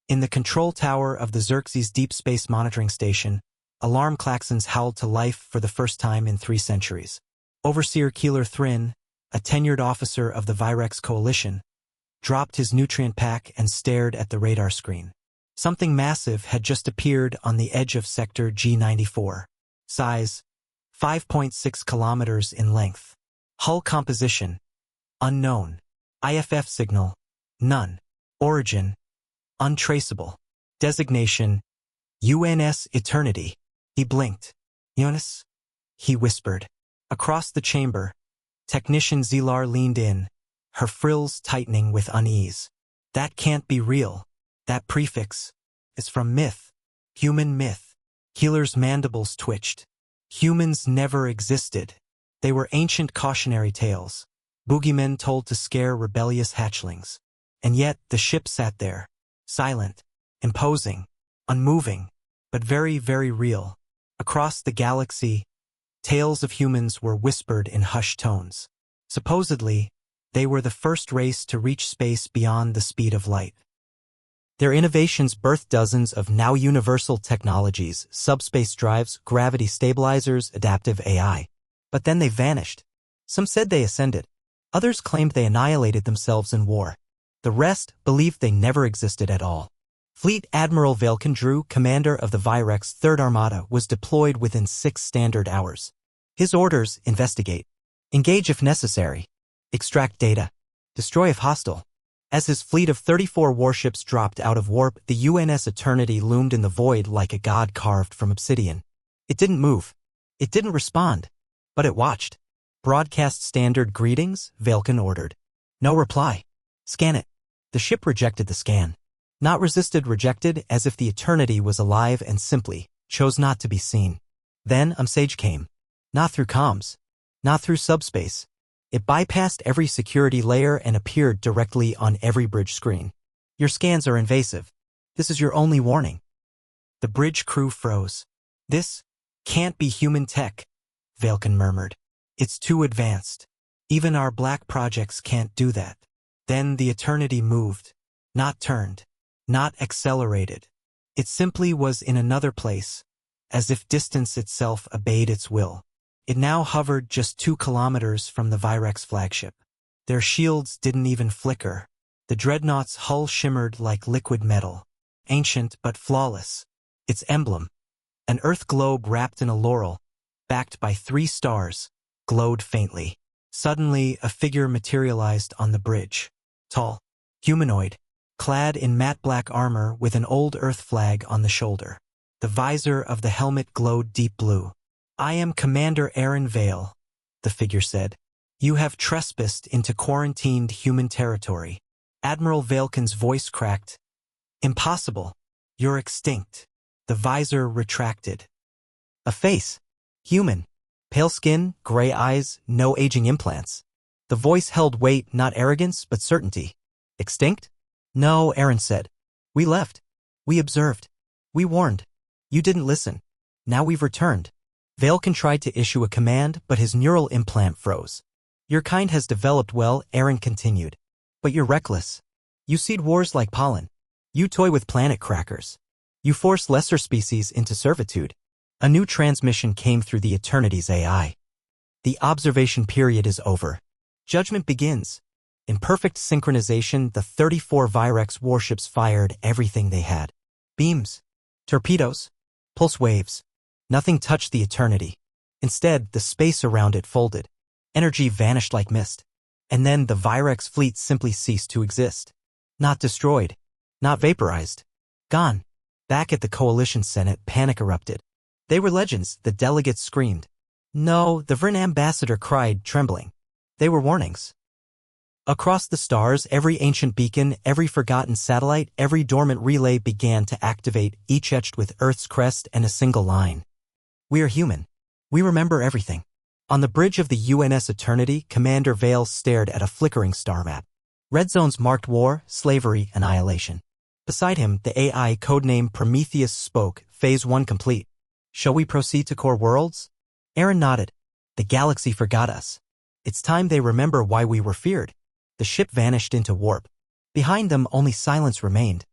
In the control tower of the Xerxes Deep Space Monitoring Station, alarm klaxons howled to life for the first time in 3 centuries. Overseer Keeler Thrin, a tenured officer of the Virex Coalition, dropped his nutrient pack and stared at the radar screen. Something massive had just appeared on the edge of Sector G94. Size, 5.6 kilometers in length. Hull composition, unknown. IFF signal, none. Origin, untraceable. Designation, UNS Eternity. He blinked. "Jonas?" he whispered. Across the chamber, Technician Zilar leaned in, her frills tightening with unease. "That can't be real. That prefix is from myth. Human myth." Keeler's mandibles twitched. Humans never existed. They were ancient cautionary tales, boogeymen told to scare rebellious hatchlings. And yet the ship sat there, silent, imposing, unmoving, but very, very real. Across the galaxy, tales of humans were whispered in hushed tones. Supposedly, they were the first race to reach space beyond the speed of light. Their innovations birthed dozens of now universal technologies: subspace drives, gravity stabilizers, adaptive AI. But then they vanished. Some said they ascended. Others claimed they annihilated themselves in war. The rest believed they never existed at all. Fleet Admiral Velkin Drew, commander of the Virex 3rd Armada, was deployed within 6 standard hours. His orders: investigate, engage if necessary, extract data, destroy if hostile. As his fleet of 34 warships dropped out of warp, the UNS Eternity loomed in the void like a god carved from obsidian. It didn't move. It didn't respond. But it watched. "Broadcast standard greetings," Velkin ordered. No reply. "Scan it." The ship rejected the scan. Not resisted, rejected, as if the Eternity was alive and simply chose not to be seen. Then Sage came. Not through comms. Not through subspace. It bypassed every security layer and appeared directly on every bridge screen. "Your scans are invasive. This is your only warning." The bridge crew froze. "This can't be human tech," Velkin murmured. "It's too advanced. Even our black projects can't do that." Then the Eternity moved. Not turned. Not accelerated. It simply was in another place, as if distance itself obeyed its will. It now hovered just 2 kilometers from the Virex flagship. Their shields didn't even flicker. The dreadnought's hull shimmered like liquid metal, ancient but flawless. Its emblem, an Earth globe wrapped in a laurel, backed by 3 stars, glowed faintly. Suddenly, a figure materialized on the bridge. Tall, humanoid, clad in matte black armor with an old Earth flag on the shoulder. The visor of the helmet glowed deep blue. "I am Commander Aaron Vale," the figure said. "You have trespassed into quarantined human territory." Admiral Velkin's voice cracked. "Impossible. You're extinct." The visor retracted. A face. Human. Pale skin, gray eyes, no aging implants. The voice held weight, not arrogance, but certainty. "Extinct?" "No," Aaron said. "We left. We observed. We warned. You didn't listen. Now we've returned." Velkin tried to issue a command, but his neural implant froze. "Your kind has developed well," Aaron continued. "But you're reckless. You seed wars like pollen. You toy with planet crackers. You force lesser species into servitude." A new transmission came through the Eternity's AI. "The observation period is over. Judgment begins." In perfect synchronization, the 34 Virex warships fired everything they had. Beams, torpedoes, pulse waves. Nothing touched the Eternity. Instead, the space around it folded. Energy vanished like mist. And then the Virex fleet simply ceased to exist. Not destroyed. Not vaporized. Gone. Back at the Coalition Senate, panic erupted. "They were legends," the delegates screamed. "No," the Vern ambassador cried, trembling. "They were warnings." Across the stars, every ancient beacon, every forgotten satellite, every dormant relay began to activate, each etched with Earth's crest and a single line. "We are human. We remember everything." On the bridge of the UNS Eternity, Commander Vale stared at a flickering star map. Red zones marked war, slavery, annihilation. Beside him, the AI codename Prometheus spoke, Phase 1 complete. "Shall we proceed to core worlds?" Aaron nodded. "The galaxy forgot us. It's time they remember why we were feared." The ship vanished into warp. Behind them, only silence remained.